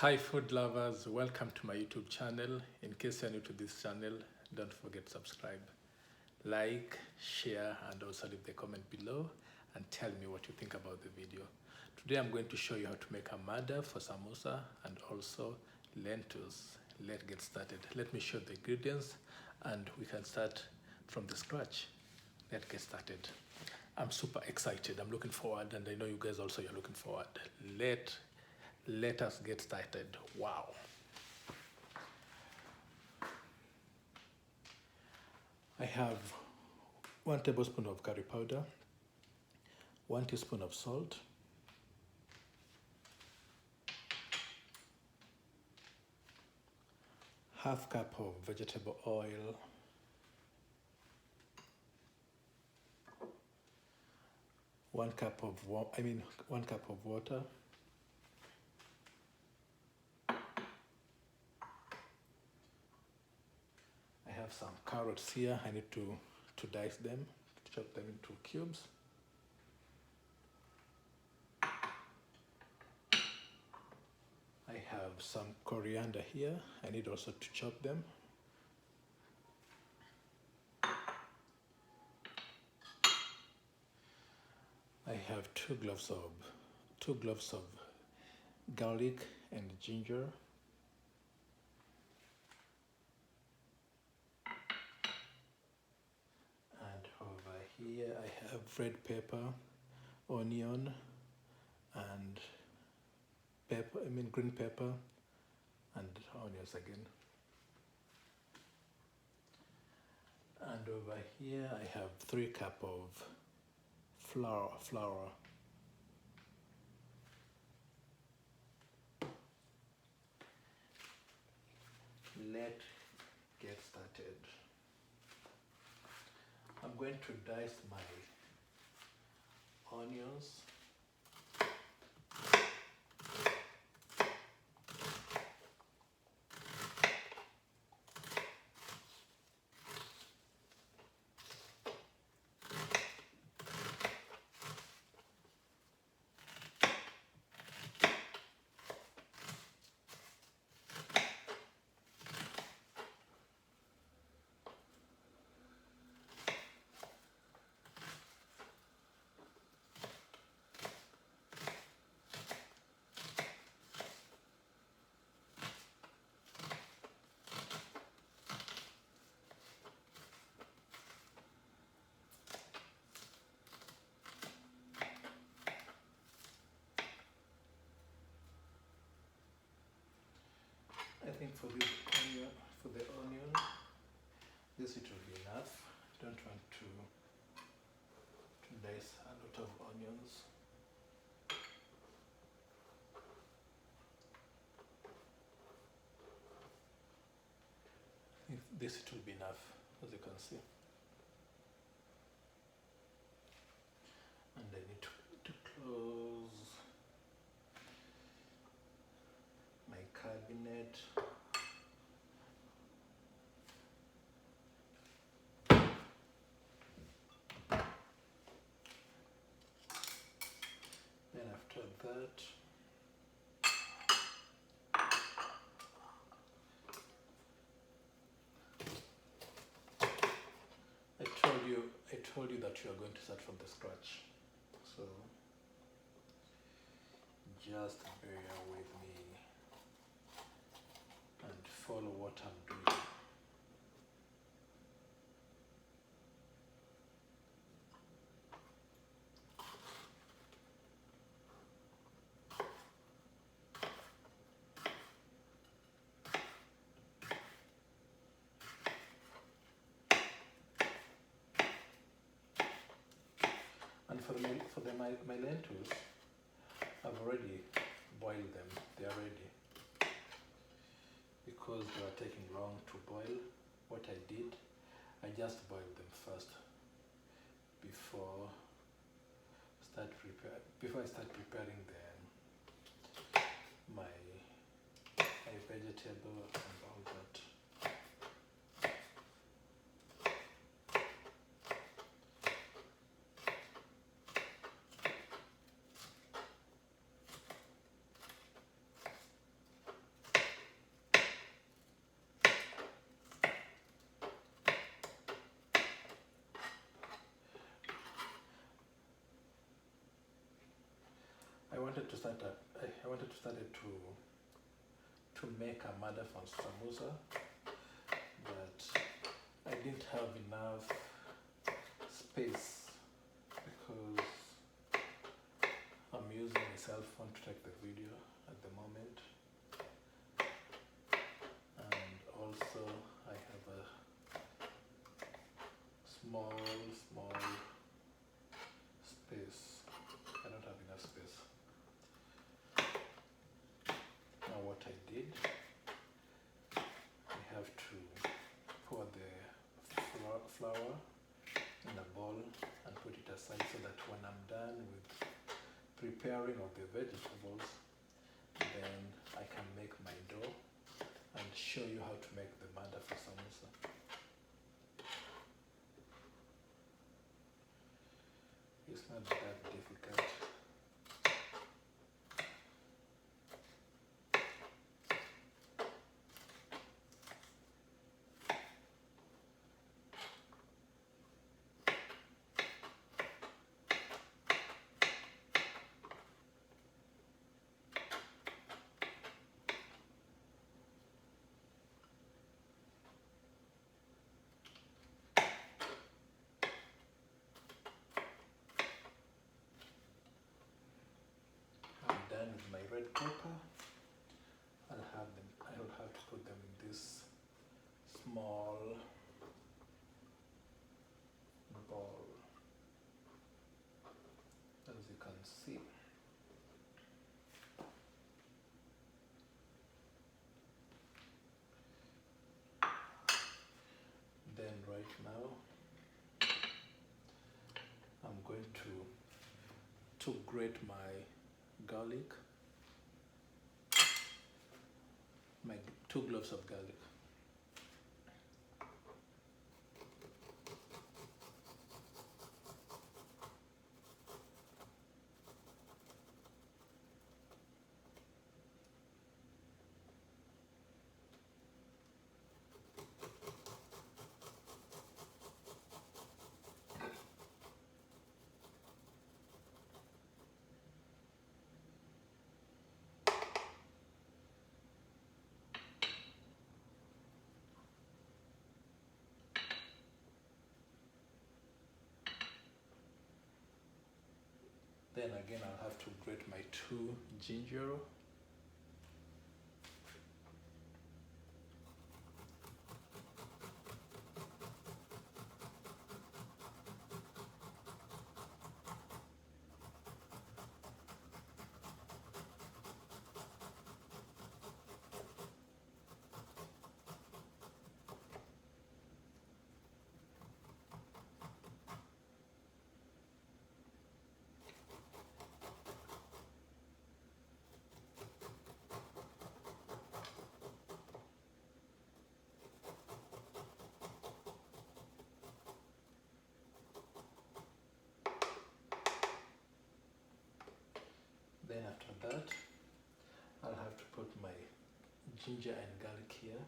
Hi food lovers, welcome to my YouTube channel. In case you're new to this channel, don't forget to subscribe, like, share, and also leave the comment below and tell me what you think about the video. Today I'm going to show you how to make a mada for samosa and also lentils. Let's get started. Let me show the ingredients and we can start from the scratch. Let's get started. I'm super excited. I'm looking forward, and I know you guys also are looking forward. Let us get started. Wow. I have 1 tablespoon of curry powder, 1 teaspoon of salt, half cup of vegetable oil, 1 cup of 1 cup of water, I have some carrots here. I need to dice them, to chop them into cubes. I have some coriander here. I need also to chop them. I have 2 cloves of garlic and ginger. And over here I have red pepper, onion, and green pepper and onions again. And over here I have 3 cups of flour. Let's get started. I'm going to dice my onions. I think for the onion, this it will be enough. Don't want to dice a lot of onions. I think this it will be enough, as you can see. And I need to close my cabinet. Then after that, I told you that you are going to start from the scratch. So just bear with me and follow what I'm doing. And for my lentils, I've already boiled them. They are ready. Because they were taking long to boil, what I did, I just boiled them first before I start preparing my vegetable and all that. wanted to start to make a mother for samosa, but I didn't have enough space because I'm using a cell phone to take the video at the moment, and also I have a small space. I don't have enough space. Now what I did, I have to pour the flour in a bowl and put it aside so that when I'm done with preparing of the vegetables, then I can make my dough and show you how to make the mother for samosa. It's not that difficult. I'm done with my red pepper. I'll have to put them in this small bowl, as you can see. Then right now I'm going to grate my garlic, my 2 cloves of garlic. Then again I'll have to grate my 2 ginger. Then after that, I'll have to put my ginger and garlic here.